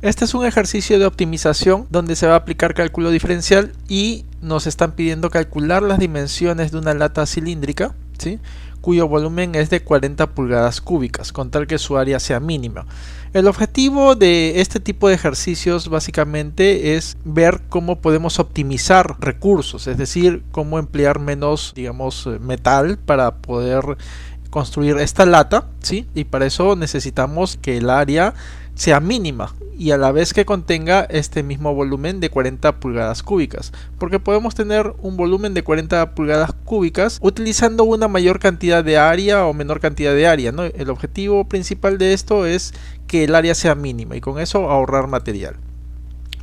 Este es un ejercicio de optimización donde se va a aplicar cálculo diferencial y nos están pidiendo calcular las dimensiones de una lata cilíndrica, ¿sí?, cuyo volumen es de 40 pulgadas cúbicas, con tal que su área sea mínima. El objetivo de este tipo de ejercicios básicamente es ver cómo podemos optimizar recursos, es decir, cómo emplear menos, digamos, metal para poder construir esta lata, ¿sí? Y para eso necesitamos que el área sea mínima y a la vez que contenga este mismo volumen de 40 pulgadas cúbicas, porque podemos tener un volumen de 40 pulgadas cúbicas utilizando una mayor cantidad de área o menor cantidad de área, ¿no? El objetivo principal de esto es que el área sea mínima y con eso ahorrar material.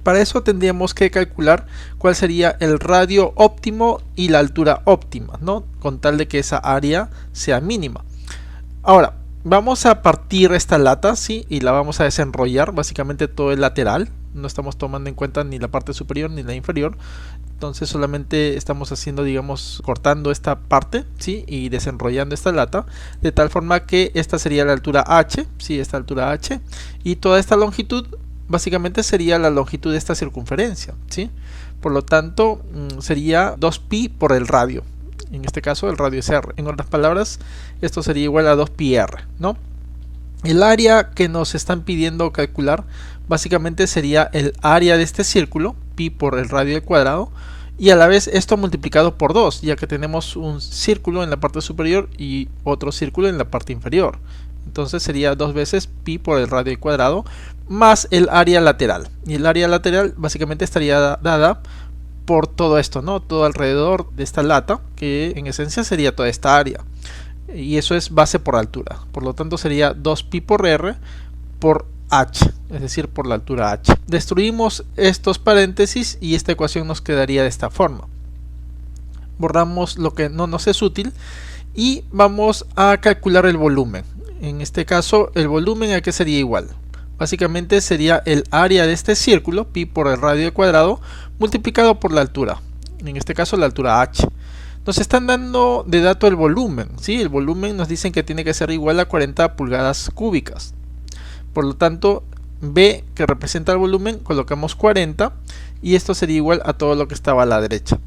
Para eso tendríamos que calcular cuál sería el radio óptimo y la altura óptima, ¿no?, con tal de que esa área sea mínima. Ahora, vamos a partir esta lata, ¿sí?, y la vamos a desenrollar, básicamente todo el lateral. No estamos tomando en cuenta ni la parte superior ni la inferior. Entonces solamente estamos haciendo, digamos, cortando esta parte, ¿sí?, y desenrollando esta lata, de tal forma que esta sería la altura H, ¿sí?, esta altura H, y toda esta longitud básicamente sería la longitud de esta circunferencia, ¿sí? Por lo tanto, sería 2pi por el radio. En este caso el radio es r. En otras palabras, esto sería igual a 2πr, ¿no? El área que nos están pidiendo calcular básicamente sería el área de este círculo, pi por el radio al cuadrado, y a la vez esto multiplicado por 2, ya que tenemos un círculo en la parte superior y otro círculo en la parte inferior. Entonces sería 2 veces pi por el radio al cuadrado más el área lateral. Y el área lateral básicamente estaría dada por todo esto, ¿no?, todo alrededor de esta lata, que en esencia sería toda esta área. Y eso es base por altura. Por lo tanto sería 2pi por r por h, es decir, por la altura h. Destruimos estos paréntesis y esta ecuación nos quedaría de esta forma. Borramos lo que no nos es útil y vamos a calcular el volumen. En este caso, el volumen ¿a qué sería igual? Básicamente sería el área de este círculo, pi por el radio al cuadrado, multiplicado por la altura. En este caso, la altura h. Nos están dando de dato el volumen, ¿sí? El volumen nos dicen que tiene que ser igual a 40 pulgadas cúbicas. Por lo tanto, B, que representa el volumen, colocamos 40 y esto sería igual a todo lo que estaba a la derecha.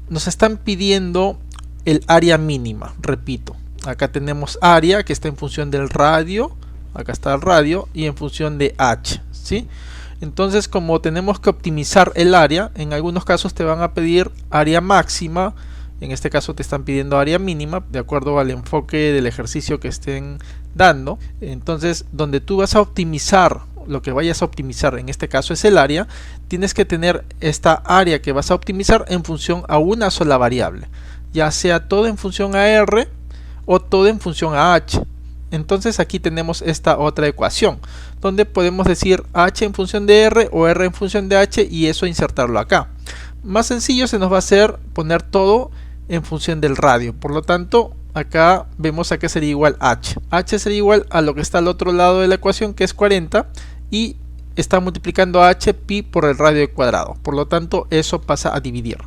Nos están pidiendo el área mínima, repito. Acá tenemos área que está en función del radio, acá está el radio, y en función de h, ¿sí? Entonces, como tenemos que optimizar el área, en algunos casos te van a pedir área máxima, en este caso te están pidiendo área mínima, de acuerdo al enfoque del ejercicio que estén dando. Entonces, donde tú vas a optimizar, lo que vayas a optimizar, en este caso es el área, tienes que tener esta área que vas a optimizar en función a una sola variable, ya sea todo en función a r o todo en función a h. Entonces aquí tenemos esta otra ecuación, donde podemos decir h en función de r o r en función de h y eso insertarlo acá. Más sencillo se nos va a hacer poner todo en función del radio. Por lo tanto, acá vemos a qué sería igual h. h sería igual a lo que está al otro lado de la ecuación, que es 40, y está multiplicando a h pi por el radio al cuadrado. Por lo tanto, eso pasa a dividir.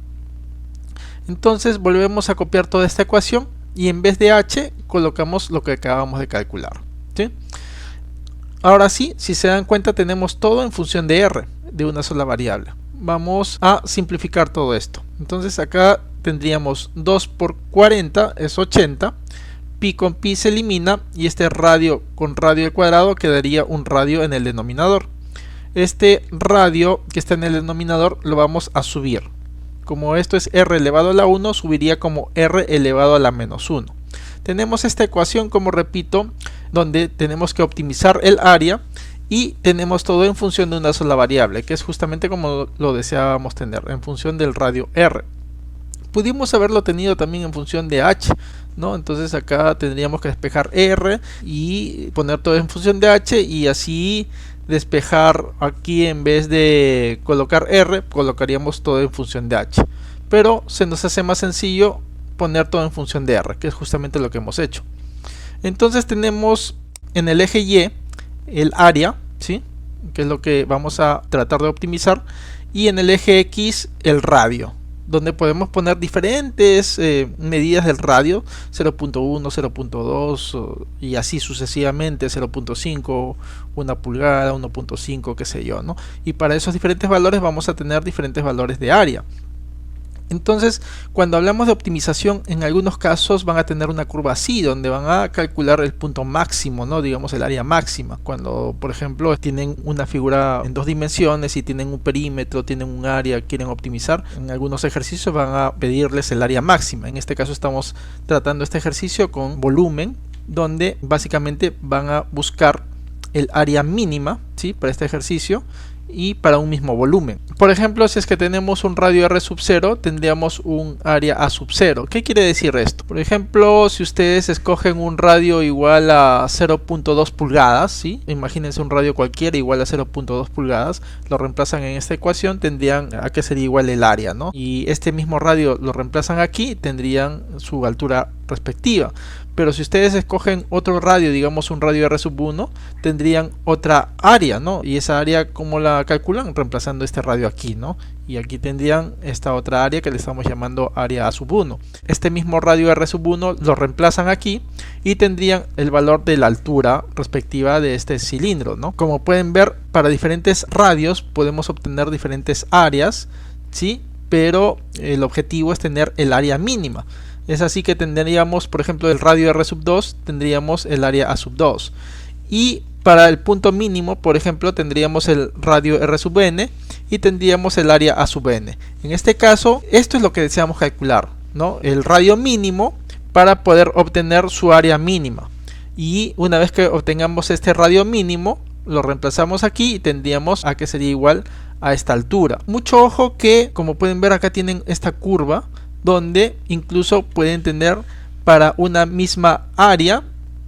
Entonces volvemos a copiar toda esta ecuación y en vez de h colocamos lo que acabamos de calcular, ¿sí? Ahora sí, si se dan cuenta, tenemos todo en función de r, de una sola variable. Vamos a simplificar todo esto. Entonces acá tendríamos 2 por 40 es 80, pi con pi se elimina y este radio con radio al cuadrado quedaría un radio en el denominador. Este radio que está en el denominador lo vamos a subir. Como esto es r elevado a la 1, subiría como r elevado a la menos 1. Tenemos esta ecuación, como repito, donde tenemos que optimizar el área y tenemos todo en función de una sola variable, que es justamente como lo deseábamos tener, en función del radio r. Pudimos haberlo tenido también en función de h, ¿no? Entonces acá tendríamos que despejar r y poner todo en función de h y así despejar aquí, en vez de colocar r, colocaríamos todo en función de h. Pero se nos hace más sencillo poner todo en función de r, que es justamente lo que hemos hecho. Entonces tenemos en el eje y el área, ¿sí?, que es lo que vamos a tratar de optimizar, y en el eje x el radio. donde podemos poner diferentes medidas del radio, 0.1, 0.2 y así sucesivamente, 0.5, 1 pulgada, 1.5, qué sé yo, ¿no? Y para esos diferentes valores vamos a tener diferentes valores de área. Entonces, cuando hablamos de optimización, en algunos casos van a tener una curva así, donde van a calcular el punto máximo, ¿no? Digamos el área máxima. Cuando, por ejemplo, tienen una figura en 2 dimensiones y tienen un perímetro, tienen un área, quieren optimizar, en algunos ejercicios van a pedirles el área máxima. En este caso estamos tratando este ejercicio con volumen, donde básicamente van a buscar el área mínima, ¿sí? Para este ejercicio y para un mismo volumen. Por ejemplo, si es que tenemos un radio R sub 0, tendríamos un área A sub 0. ¿Qué quiere decir esto? Por ejemplo, si ustedes escogen un radio igual a 0.2 pulgadas, ¿sí? Imagínense un radio cualquiera igual a 0.2 pulgadas, lo reemplazan en esta ecuación, tendrían a qué sería igual el área, ¿no? Y este mismo radio lo reemplazan aquí, tendrían su altura respectiva. Pero si ustedes escogen otro radio, digamos un radio R sub 1, tendrían otra área, ¿no? Y esa área, ¿cómo la calculan? Reemplazando este radio aquí, ¿no? Y aquí tendrían esta otra área que le estamos llamando área A sub 1. Este mismo radio R sub 1 lo reemplazan aquí y tendrían el valor de la altura respectiva de este cilindro, ¿no? Como pueden ver, para diferentes radios podemos obtener diferentes áreas, ¿sí? Pero el objetivo es tener el área mínima. Es así que tendríamos, por ejemplo, el radio R sub 2, tendríamos el área A sub 2. Y para el punto mínimo, por ejemplo, tendríamos el radio R sub n y tendríamos el área A sub n. En este caso, esto es lo que deseamos calcular, ¿no? El radio mínimo para poder obtener su área mínima. Y una vez que obtengamos este radio mínimo, lo reemplazamos aquí y tendríamos a que sería igual a esta altura. Mucho ojo que, como pueden ver, acá tienen esta curva, donde incluso pueden tener para una misma área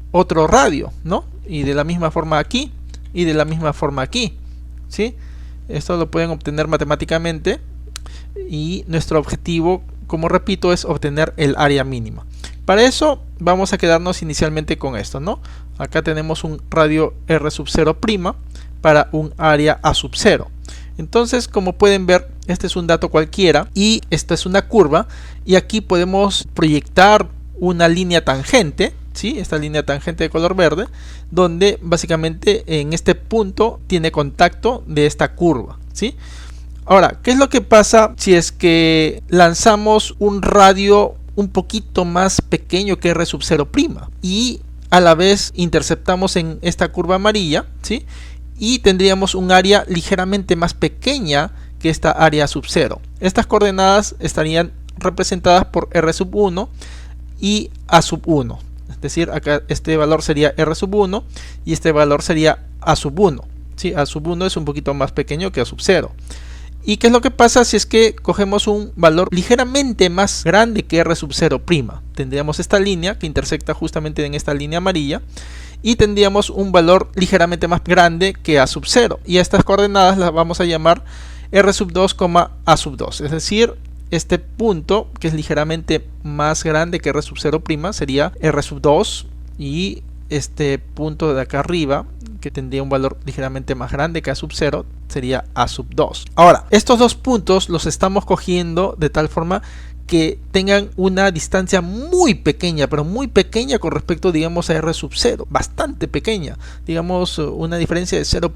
otro radio, ¿no? Y de la misma forma aquí y de la misma forma aquí, ¿sí? Esto lo pueden obtener matemáticamente y nuestro objetivo, como repito, es obtener el área mínima. Para eso vamos a quedarnos inicialmente con esto, ¿no? Acá tenemos un radio R sub 0' para un área A sub 0. Entonces, como pueden ver, este es un dato cualquiera y esta es una curva, y aquí podemos proyectar una línea tangente, ¿sí? Esta línea tangente de color verde, donde básicamente en este punto tiene contacto de esta curva, ¿sí? Ahora, ¿qué es lo que pasa si es que lanzamos un radio un poquito más pequeño que R sub 0' y a la vez interceptamos en esta curva amarilla, ¿sí? Y tendríamos un área ligeramente más pequeña que esta área sub 0. Estas coordenadas estarían representadas por R sub 1 y A sub 1. Es decir, acá este valor sería R sub 1 y este valor sería A sub 1. ¿Sí? A sub 1 es un poquito más pequeño que A sub 0. ¿Y qué es lo que pasa si es que cogemos un valor ligeramente más grande que R sub 0'? Tendríamos esta línea que intersecta justamente en esta línea amarilla y tendríamos un valor ligeramente más grande que A sub 0. Y a estas coordenadas las vamos a llamar R sub 2, A sub 2. Es decir, este punto que es ligeramente más grande que R sub 0' sería R sub 2 y este punto de acá arriba que tendría un valor ligeramente más grande que A sub 0 sería A sub 2. Ahora, estos dos puntos los estamos cogiendo de tal forma que tengan una distancia muy pequeña, pero muy pequeña con respecto, digamos, a R sub 0, bastante pequeña, digamos una diferencia de 0.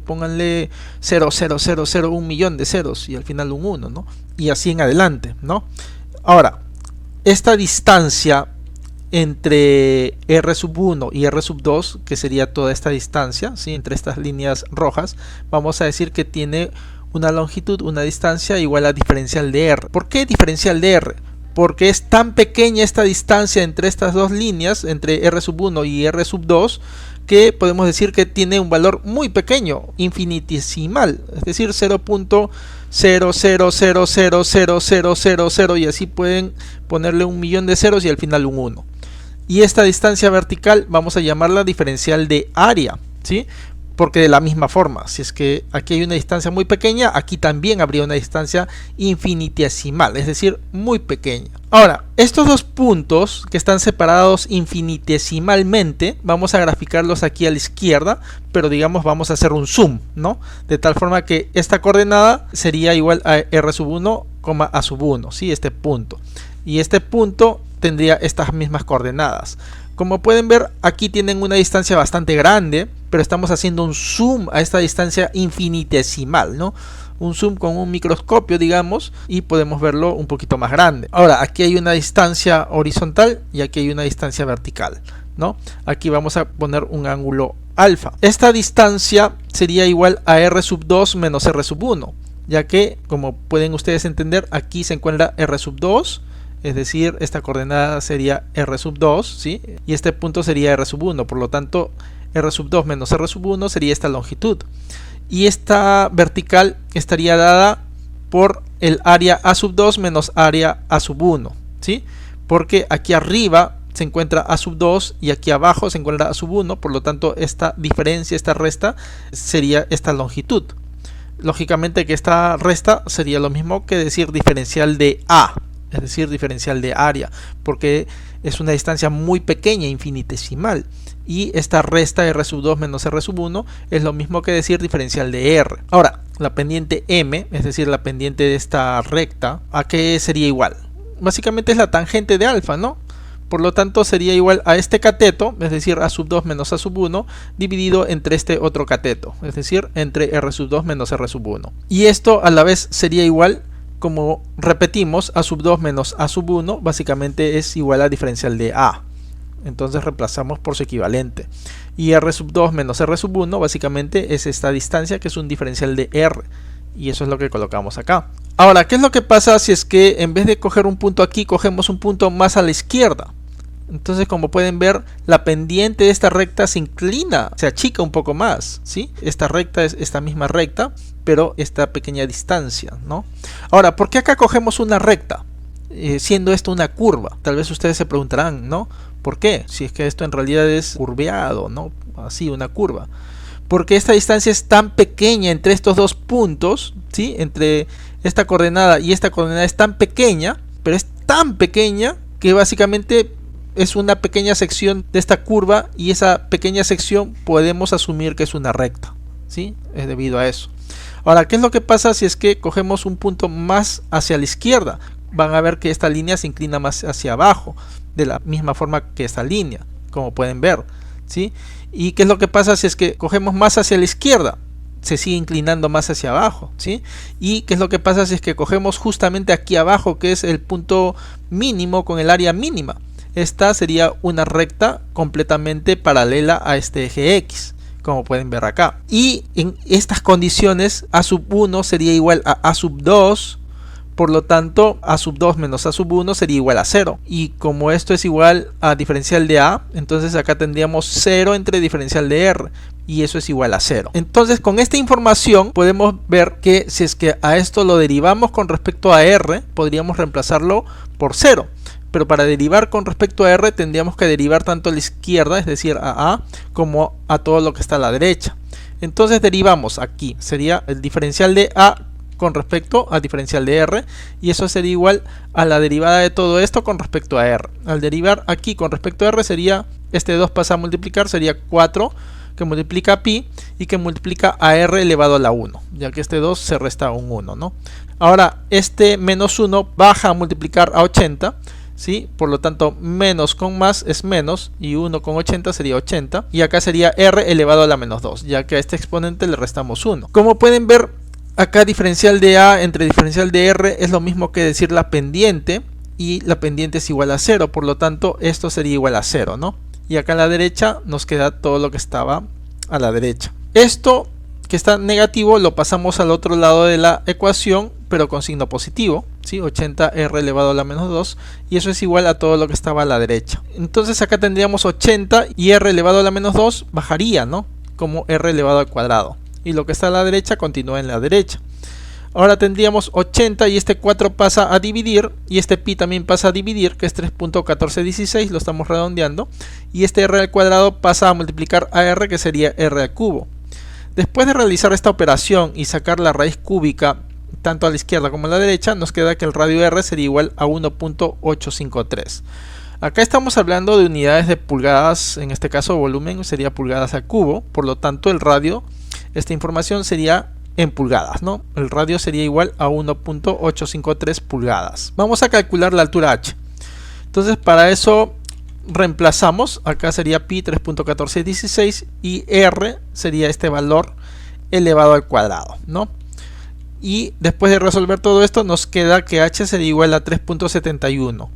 Pónganle 0,0001 millón de ceros y al final un 1, ¿no? Y así en adelante, ¿no? Ahora, esta distancia entre R sub 1 y R sub 2, que sería toda esta distancia, ¿sí? Entre estas líneas rojas, vamos a decir que tiene una longitud, una distancia igual a diferencial de R. ¿Por qué diferencial de R? Porque es tan pequeña esta distancia entre estas dos líneas, entre R sub 1 y R sub 2, que podemos decir que tiene un valor muy pequeño, infinitesimal, es decir, 0.00000000 y así pueden ponerle un millón de ceros y al final un 1. Y esta distancia vertical vamos a llamarla diferencial de área, ¿sí? Porque de la misma forma, si es que aquí hay una distancia muy pequeña, aquí también habría una distancia infinitesimal, es decir, muy pequeña. Ahora, estos dos puntos que están separados infinitesimalmente, vamos a graficarlos aquí a la izquierda, pero digamos vamos a hacer un zoom, ¿no? De tal forma que esta coordenada sería igual a R sub 1, a sub 1, ¿sí? Este punto. Y este punto tendría estas mismas coordenadas. Como pueden ver, aquí tienen una distancia bastante grande, pero estamos haciendo un zoom a esta distancia infinitesimal, ¿no? Un zoom con un microscopio, digamos, y podemos verlo un poquito más grande. Ahora, aquí hay una distancia horizontal y aquí hay una distancia vertical, ¿no? Aquí vamos a poner un ángulo alfa. Esta distancia sería igual a r sub 2 menos r sub 1, ya que, como pueden ustedes entender, aquí se encuentra r sub 2, es decir, esta coordenada sería r sub 2, ¿sí? Y este punto sería r sub 1, por lo tanto, r sub 2 menos r sub 1 sería esta longitud. Y esta vertical estaría dada por el área a sub 2 menos área a sub 1, ¿sí? Porque aquí arriba se encuentra a sub 2 y aquí abajo se encuentra a sub 1, por lo tanto esta diferencia, esta resta sería esta longitud. Lógicamente que esta resta sería lo mismo que decir diferencial de A, es decir, diferencial de área, porque es una distancia muy pequeña, infinitesimal. Y esta resta r sub 2 menos r sub 1 es lo mismo que decir diferencial de r. Ahora, la pendiente m, es decir, la pendiente de esta recta, ¿a qué sería igual? Básicamente es la tangente de alfa, ¿no? Por lo tanto sería igual a este cateto, es decir, a sub 2 menos a sub 1, dividido entre este otro cateto, es decir, entre r sub 2 menos r sub 1. Y esto a la vez sería igual, como repetimos, a sub 2 menos a sub 1, básicamente es igual a diferencial de a. Entonces reemplazamos por su equivalente. Y r sub 2 menos r sub 1 básicamente es esta distancia, que es un diferencial de r. Y eso es lo que colocamos acá. Ahora, ¿qué es lo que pasa si es que en vez de coger un punto aquí, cogemos un punto más a la izquierda? Entonces, como pueden ver, la pendiente de esta recta se inclina, se achica un poco más, ¿sí? Esta recta es esta misma recta, pero esta pequeña distancia, ¿no? Ahora, ¿por qué acá cogemos una recta? Siendo esto una curva. Tal vez ustedes se preguntarán, ¿no? ¿Por qué? Si es que esto en realidad es curveado, ¿no? Así, una curva. Porque esta distancia es tan pequeña entre estos dos puntos, ¿sí? Entre esta coordenada y esta coordenada es tan pequeña, pero es tan pequeña que básicamente es una pequeña sección de esta curva, y esa pequeña sección podemos asumir que es una recta, ¿sí? Es debido a eso. Ahora, ¿qué es lo que pasa si es que cogemos un punto más hacia la izquierda? Van a ver que esta línea se inclina más hacia abajo, de la misma forma que esta línea, como pueden ver, ¿sí? ¿Y qué es lo que pasa si es que cogemos más hacia la izquierda? Se sigue inclinando más hacia abajo, ¿sí? ¿Y qué es lo que pasa si es que cogemos justamente aquí abajo, que es el punto mínimo con el área mínima? Esta sería una recta completamente paralela a este eje X, como pueden ver acá. Y en estas condiciones, a sub 1 sería igual a sub 2, por lo tanto, a sub 2 menos a sub 1 sería igual a 0. Y como esto es igual a diferencial de a, entonces acá tendríamos 0 entre diferencial de r, y eso es igual a 0. Entonces, con esta información podemos ver que si es que a esto lo derivamos con respecto a r, podríamos reemplazarlo por 0. Pero para derivar con respecto a r tendríamos que derivar tanto a la izquierda, es decir, a como a todo lo que está a la derecha. Entonces derivamos aquí, sería el diferencial de a con respecto al diferencial de r, y eso sería igual a la derivada de todo esto con respecto a r. Al derivar aquí con respecto a r sería, este 2 pasa a multiplicar, sería 4 que multiplica a pi y que multiplica a r elevado a la 1, ya que este 2 se resta un 1, ¿no? Ahora, este menos 1 baja a multiplicar a 80, ¿sí? Por lo tanto, menos con más es menos, y 1 con 80 sería 80, y acá sería r elevado a la menos 2, ya que a este exponente le restamos 1. Como pueden ver, acá diferencial de a entre diferencial de r es lo mismo que decir la pendiente, y la pendiente es igual a 0, por lo tanto esto sería igual a 0, ¿no? Y acá a la derecha nos queda todo lo que estaba a la derecha. Esto que está negativo lo pasamos al otro lado de la ecuación, pero con signo positivo, ¿sí? 80r elevado a la menos 2, y eso es igual a todo lo que estaba a la derecha. Entonces acá tendríamos 80 y r elevado a la menos 2 bajaría, ¿no? Como r elevado al cuadrado. Y lo que está a la derecha continúa en la derecha. Ahora tendríamos 80 y este 4 pasa a dividir, y este pi también pasa a dividir, que es 3.1416, lo estamos redondeando, y este r al cuadrado pasa a multiplicar a r, que sería r al cubo. Después de realizar esta operación y sacar la raíz cúbica tanto a la izquierda como a la derecha, nos queda que el radio r sería igual a 1.853. Acá estamos hablando de unidades de pulgadas, en este caso volumen sería pulgadas al cubo, por lo tanto el radio, esta información sería en pulgadas, ¿no? El radio sería igual a 1.853 pulgadas. Vamos a calcular la altura h. Entonces para eso reemplazamos, acá sería pi 3.1416 y r sería este valor elevado al cuadrado, ¿no? Y después de resolver todo esto nos queda que h sería igual a 3.71.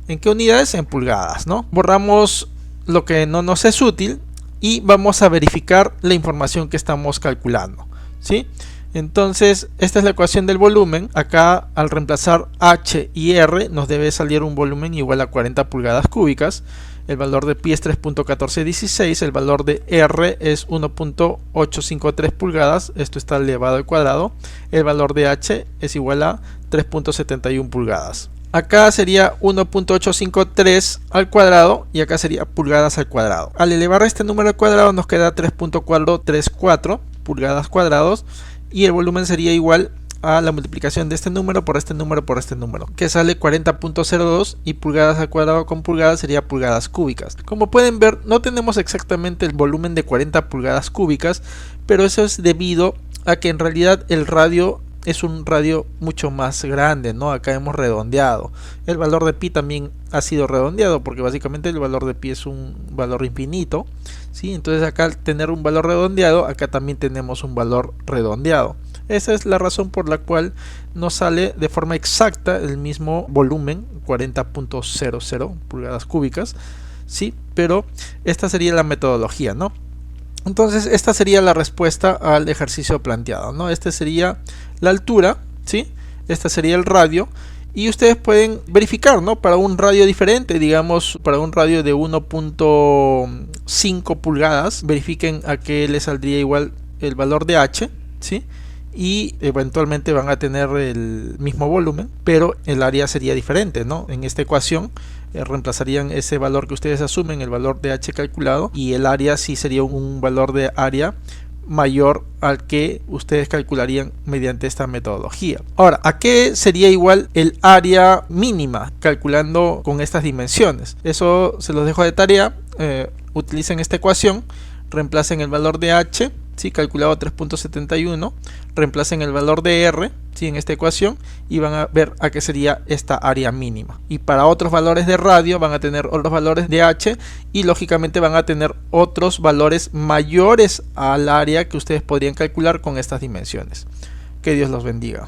¿En qué unidades? En pulgadas, ¿no? Borramos lo que no nos es útil y vamos a verificar la información que estamos calculando, ¿sí? Entonces esta es la ecuación del volumen. Acá al reemplazar h y r nos debe salir un volumen igual a 40 pulgadas cúbicas. El valor de pi es 3.1416, el valor de r es 1.853 pulgadas, esto está elevado al cuadrado. El valor de h es igual a 3.71 pulgadas. Acá sería 1.853 al cuadrado y acá sería pulgadas al cuadrado. Al elevar este número al cuadrado nos queda 3.434 pulgadas cuadrados y el volumen sería igual a la multiplicación de este número por este número por este número, que sale 40.02 y pulgadas al cuadrado con pulgadas sería pulgadas cúbicas. Como pueden ver, no tenemos exactamente el volumen de 40 pulgadas cúbicas, pero eso es debido a que en realidad el radio es un radio mucho más grande, ¿no? Acá hemos redondeado. El valor de pi también ha sido redondeado porque básicamente el valor de pi es un valor infinito, ¿sí? Entonces acá al tener un valor redondeado, acá también tenemos un valor redondeado. Esa es la razón por la cual nos sale de forma exacta el mismo volumen, 40.00 pulgadas cúbicas, ¿sí? Pero esta sería la metodología, ¿no? Entonces esta sería la respuesta al ejercicio planteado, ¿no? Esta sería la altura, ¿sí? Este sería el radio y ustedes pueden verificar, ¿no? Para un radio diferente, digamos para un radio de 1.5 pulgadas, verifiquen a qué le saldría igual el valor de h, ¿sí? Y eventualmente van a tener el mismo volumen, pero el área sería diferente, ¿no? En esta ecuación reemplazarían ese valor que ustedes asumen, el valor de h calculado, y el área sí sería un valor de área mayor al que ustedes calcularían mediante esta metodología. Ahora, ¿a qué sería igual el área mínima calculando con estas dimensiones? Eso se los dejo de tarea. Utilicen esta ecuación, reemplacen el valor de h, ¿sí? Calculado a 3.71, reemplacen el valor de r, ¿sí? En esta ecuación y van a ver a qué sería esta área mínima. Y para otros valores de radio van a tener otros valores de h y lógicamente van a tener otros valores mayores al área que ustedes podrían calcular con estas dimensiones. Que Dios los bendiga.